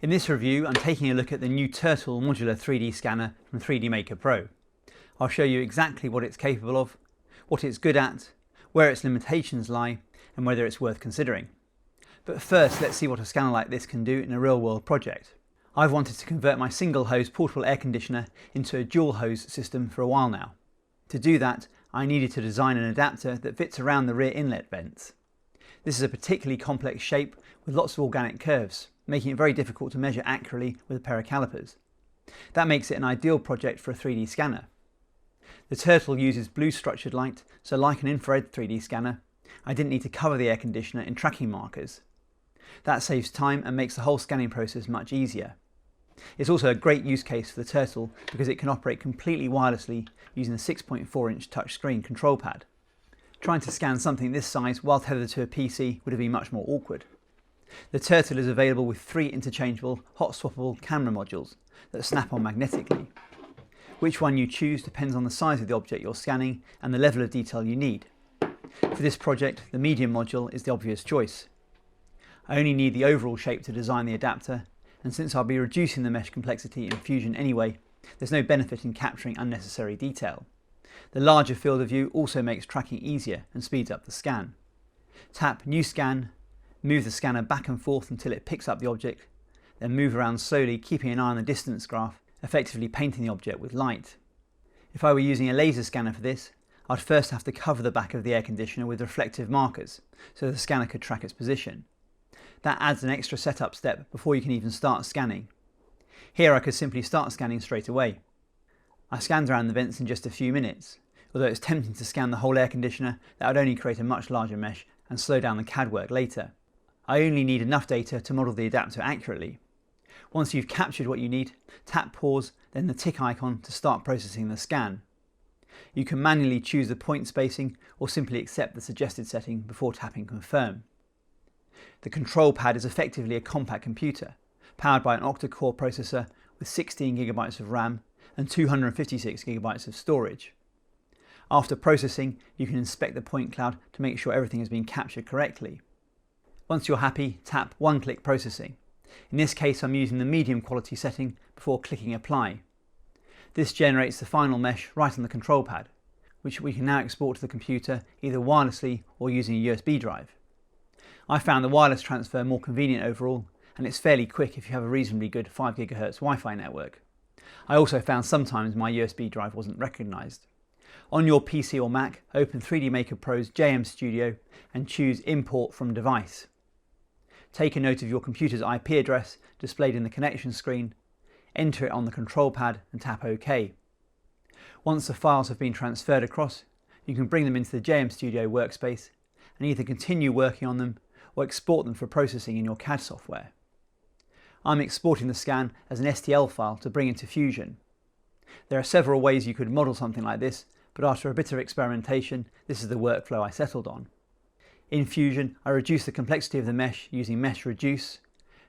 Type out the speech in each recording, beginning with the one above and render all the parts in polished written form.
In this review, I'm taking a look at the new Turtle Modular 3D scanner from 3DMakerPro. I'll show you exactly what it's capable of, what it's good at, where its limitations lie, and whether it's worth considering. But first, let's see what a scanner like this can do in a real-world project. I've wanted to convert my single-hose portable air conditioner into a dual-hose system for a while now. To do that, I needed to design an adapter that fits around the rear inlet vents. This is a particularly complex shape with lots of organic curves, making it very difficult to measure accurately with a pair of calipers. That makes it an ideal project for a 3D scanner. The Turtle uses blue structured light, so like an infrared 3D scanner, I didn't need to cover the air conditioner in tracking markers. That saves time and makes the whole scanning process much easier. It's also a great use case for the Turtle because it can operate completely wirelessly using a 6.4-inch touchscreen control pad. Trying to scan something this size while tethered to a PC would have been much more awkward. The Turtle is available with 3 interchangeable hot swappable camera modules that snap on magnetically. Which one you choose depends on the size of the object you're scanning and the level of detail you need. For this project, the medium module is the obvious choice. I only need the overall shape to design the adapter, and since I'll be reducing the mesh complexity in Fusion anyway, there's no benefit in capturing unnecessary detail. The larger field of view also makes tracking easier and speeds up the scan. Tap New Scan, move the scanner back and forth until it picks up the object, then move around slowly, keeping an eye on the distance graph, effectively painting the object with light. If I were using a laser scanner for this, I'd first have to cover the back of the air conditioner with reflective markers so the scanner could track its position. That adds an extra setup step before you can even start scanning. Here I could simply start scanning straight away. I scanned around the vents in just a few minutes, although it's tempting to scan the whole air conditioner. That would only create a much larger mesh and slow down the CAD work later. I only need enough data to model the adapter accurately. Once you've captured what you need, tap pause, then the tick icon to start processing the scan. You can manually choose the point spacing or simply accept the suggested setting before tapping confirm. The control pad is effectively a compact computer, powered by an octa-core processor with 16GB of RAM and 256GB of storage. After processing, you can inspect the point cloud to make sure everything has been captured correctly. Once you're happy, tap one-click processing. In this case, I'm using the medium quality setting before clicking apply. This generates the final mesh right on the control pad, which we can now export to the computer either wirelessly or using a USB drive. I found the wireless transfer more convenient overall, and it's fairly quick if you have a reasonably good 5 GHz Wi-Fi network. I also found sometimes my USB drive wasn't recognised. On your PC or Mac, open 3DMakerPro's JM Studio and choose Import from Device. Take a note of your computer's IP address displayed in the connection screen, enter it on the control pad and tap OK. Once the files have been transferred across, you can bring them into the JM Studio workspace and either continue working on them or export them for processing in your CAD software. I'm exporting the scan as an STL file to bring into Fusion. There are several ways you could model something like this, but after a bit of experimentation, this is the workflow I settled on. In Fusion, I reduced the complexity of the mesh using Mesh Reduce,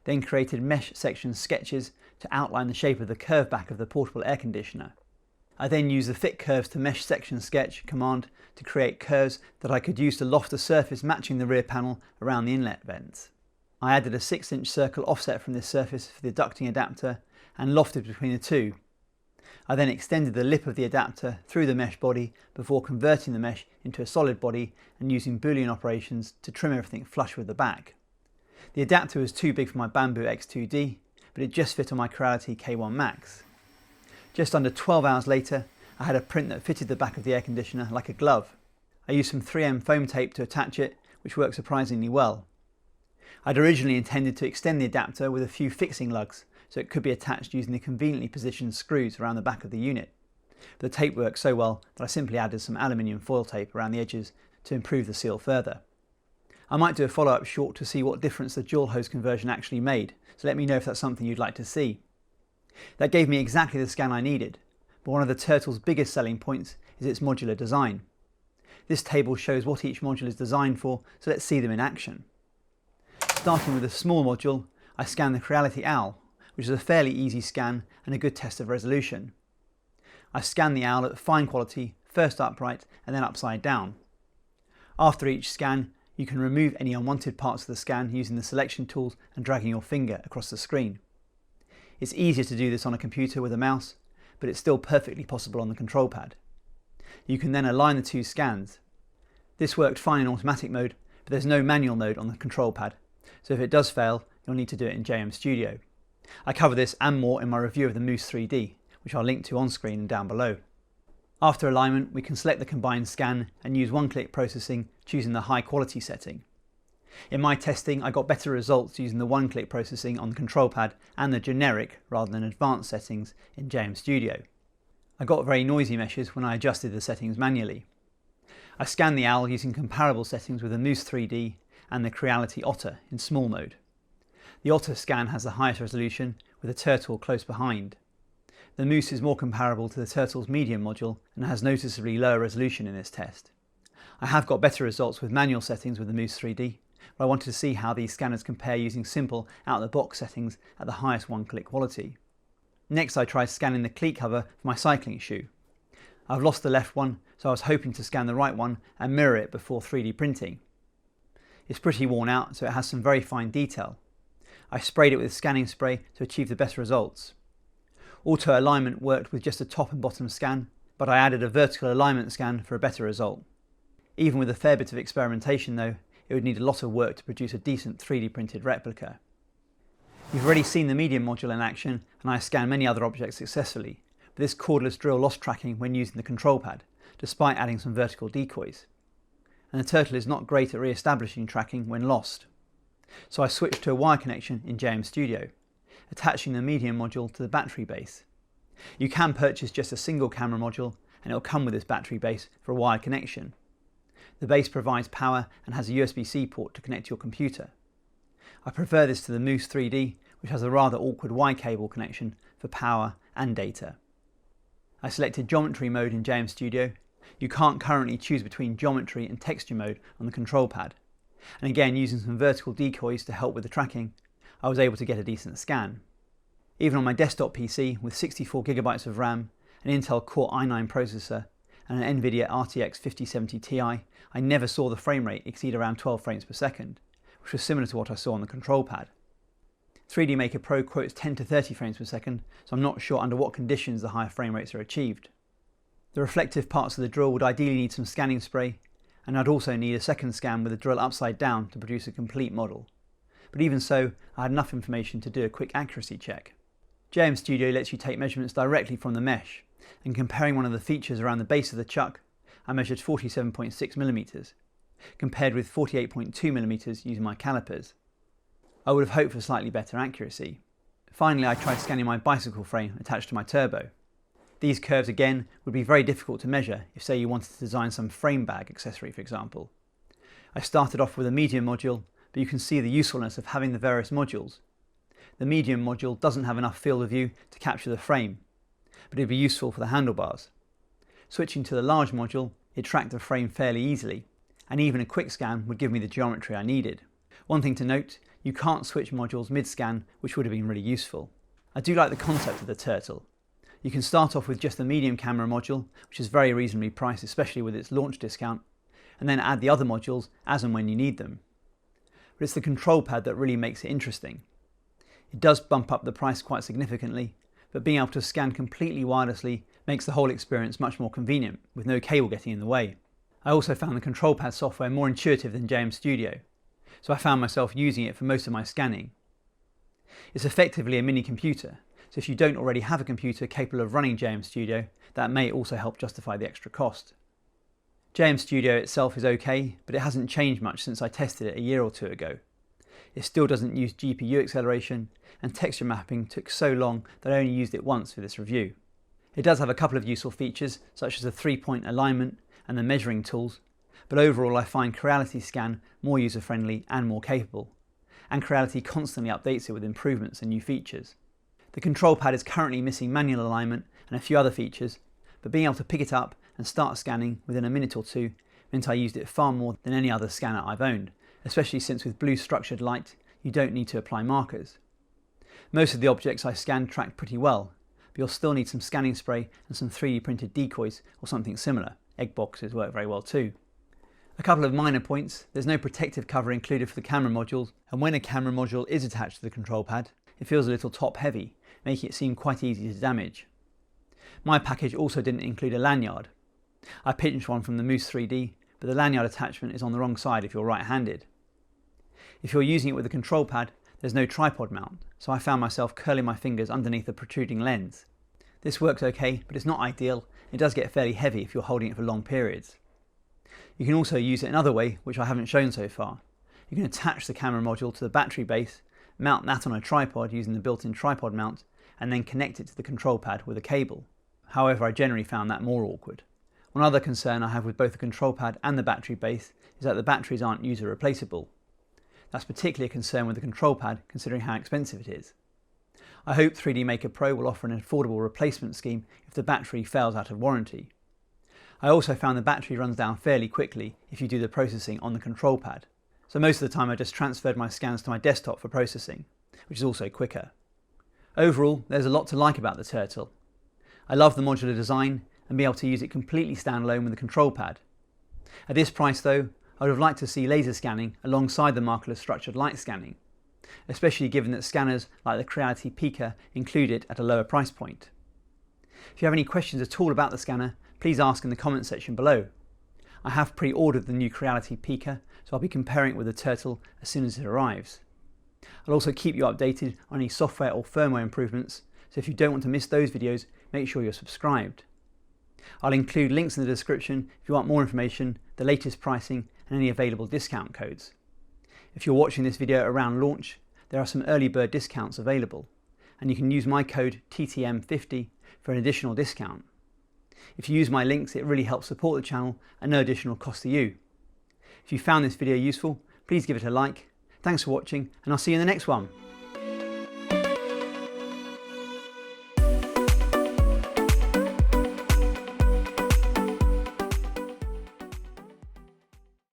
then created mesh section sketches to outline the shape of the curved back of the portable air conditioner. I then used the Fit Curves to Mesh Section Sketch command to create curves that I could use to loft a surface matching the rear panel around the inlet vents. I added a 6-inch circle offset from this surface for the ducting adapter and lofted between the two. I then extended the lip of the adapter through the mesh body before converting the mesh into a solid body and using Boolean operations to trim everything flush with the back. The adapter was too big for my Bamboo X2D, but it just fit on my Creality K1 Max. Just under 12 hours later, I had a print that fitted the back of the air conditioner like a glove. I used some 3M foam tape to attach it, which worked surprisingly well. I'd originally intended to extend the adapter with a few fixing lugs, so it could be attached using the conveniently positioned screws around the back of the unit. But the tape worked so well that I simply added some aluminium foil tape around the edges to improve the seal further. I might do a follow-up short to see what difference the dual hose conversion actually made, so let me know if that's something you'd like to see. That gave me exactly the scan I needed, but one of the Turtle's biggest selling points is its modular design. This table shows what each module is designed for, so let's see them in action. Starting with a small module, I scanned the Creality OWL, which is a fairly easy scan and a good test of resolution. I scanned the OWL at fine quality, first upright and then upside down. After each scan, you can remove any unwanted parts of the scan using the selection tools and dragging your finger across the screen. It's easier to do this on a computer with a mouse, but it's still perfectly possible on the control pad. You can then align the two scans. This worked fine in automatic mode, but there's no manual mode on the control pad, so if it does fail, you'll need to do it in JM Studio. I cover this and more in my review of the Moose 3D, which I'll link to on screen and down below. After alignment, we can select the combined scan and use one-click processing, choosing the high quality setting. In my testing, I got better results using the one-click processing on the control pad and the generic rather than advanced settings in JM Studio. I got very noisy meshes when I adjusted the settings manually. I scanned the owl using comparable settings with the Moose 3D and the Creality Otter in small mode. The Otter scan has the highest resolution, with the turtle close behind. The Moose is more comparable to the turtle's medium module and has noticeably lower resolution in this test. I have got better results with manual settings with the Moose 3D, but I wanted to see how these scanners compare using simple out-of-the-box settings at the highest one-click quality. Next, I tried scanning the cleat cover for my cycling shoe. I've lost the left one, so I was hoping to scan the right one and mirror it before 3D printing. It's pretty worn out, so it has some very fine detail. I sprayed it with scanning spray to achieve the best results. Auto alignment worked with just a top and bottom scan, but I added a vertical alignment scan for a better result. Even with a fair bit of experimentation though, it would need a lot of work to produce a decent 3D printed replica. You've already seen the medium module in action, and I scanned many other objects successfully, but this cordless drill lost tracking when using the control pad, despite adding some vertical decoys. And the turtle is not great at re-establishing tracking when lost. So I switched to a wire connection in JM Studio, attaching the medium module to the battery base. You can purchase just a single camera module, and it will come with this battery base for a wired connection. The base provides power and has a USB-C port to connect to your computer. I prefer this to the Moose 3D, which has a rather awkward Y cable connection for power and data. I selected geometry mode in JM Studio. You can't currently choose between geometry and texture mode on the control pad. And again, using some vertical decoys to help with the tracking, I was able to get a decent scan. Even on my desktop PC with 64GB of RAM, an Intel Core i9 processor and an NVIDIA RTX 5070 Ti, I never saw the frame rate exceed around 12 frames per second, which was similar to what I saw on the control pad. 3DMakerPro quotes 10 to 30 frames per second, so I'm not sure under what conditions the higher frame rates are achieved. The reflective parts of the drill would ideally need some scanning spray, and I'd also need a second scan with the drill upside down to produce a complete model. But even so, I had enough information to do a quick accuracy check. JM Studio lets you take measurements directly from the mesh, and comparing one of the features around the base of the chuck, I measured 47.6mm, compared with 48.2mm using my calipers. I would have hoped for slightly better accuracy. Finally, I tried scanning my bicycle frame attached to my turbo. These curves again would be very difficult to measure if, say, you wanted to design some frame bag accessory, for example. I started off with a medium module, but you can see the usefulness of having the various modules. The medium module doesn't have enough field of view to capture the frame, but it'd be useful for the handlebars. Switching to the large module, it tracked the frame fairly easily, and even a quick scan would give me the geometry I needed. One thing to note, you can't switch modules mid-scan, which would have been really useful. I do like the concept of the turtle. You can start off with just the medium camera module, which is very reasonably priced, especially with its launch discount, and then add the other modules as and when you need them. But it's the control pad that really makes it interesting. It does bump up the price quite significantly, but being able to scan completely wirelessly makes the whole experience much more convenient, with no cable getting in the way. I also found the control pad software more intuitive than JM Studio, so I found myself using it for most of my scanning. It's effectively a mini computer, so if you don't already have a computer capable of running JM Studio, that may also help justify the extra cost. JM Studio itself is okay, but it hasn't changed much since I tested it a year or two ago. It still doesn't use GPU acceleration, and texture mapping took so long that I only used it once for this review. It does have a couple of useful features, such as the 3-point alignment and the measuring tools, but overall I find Creality Scan more user-friendly and more capable, and Creality constantly updates it with improvements and new features. The control pad is currently missing manual alignment and a few other features, but being able to pick it up and start scanning within a minute or two meant I used it far more than any other scanner I've owned, especially since with blue structured light you don't need to apply markers. Most of the objects I scanned tracked pretty well, but you'll still need some scanning spray and some 3D printed decoys or something similar. Egg boxes work very well too. A couple of minor points: there's no protective cover included for the camera modules, and when a camera module is attached to the control pad, it feels a little top heavy, making it seem quite easy to damage. My package also didn't include a lanyard. I pinched one from the Moose 3D, but the lanyard attachment is on the wrong side if you're right-handed. If you're using it with a control pad, there's no tripod mount, so I found myself curling my fingers underneath the protruding lens. This works okay, but it's not ideal. It does get fairly heavy if you're holding it for long periods. You can also use it another way, which I haven't shown so far. You can attach the camera module to the battery base, mount that on a tripod using the built-in tripod mount, and then connect it to the control pad with a cable. However, I generally found that more awkward. One other concern I have with both the control pad and the battery base is that the batteries aren't user replaceable. That's particularly a concern with the control pad, considering how expensive it is. I hope 3DMakerPro will offer an affordable replacement scheme if the battery fails out of warranty. I also found the battery runs down fairly quickly if you do the processing on the control pad, so most of the time I just transferred my scans to my desktop for processing, which is also quicker. Overall, there's a lot to like about the Turtle. I love the modular design and be able to use it completely standalone with the control pad. At this price though, I would have liked to see laser scanning alongside the markerless structured light scanning, especially given that scanners like the Creality Pica include it at a lower price point. If you have any questions at all about the scanner, please ask in the comment section below. I have pre-ordered the new Creality Pica, so I'll be comparing it with the Turtle as soon as it arrives. I'll also keep you updated on any software or firmware improvements, so if you don't want to miss those videos, make sure you're subscribed. I'll include links in the description if you want more information, the latest pricing and any available discount codes. If you're watching this video around launch, there are some early bird discounts available, and you can use my code TTM50 for an additional discount. If you use my links, it really helps support the channel and no additional cost to you. If you found this video useful, please give it a like. Thanks for watching, and I'll see you in the next one.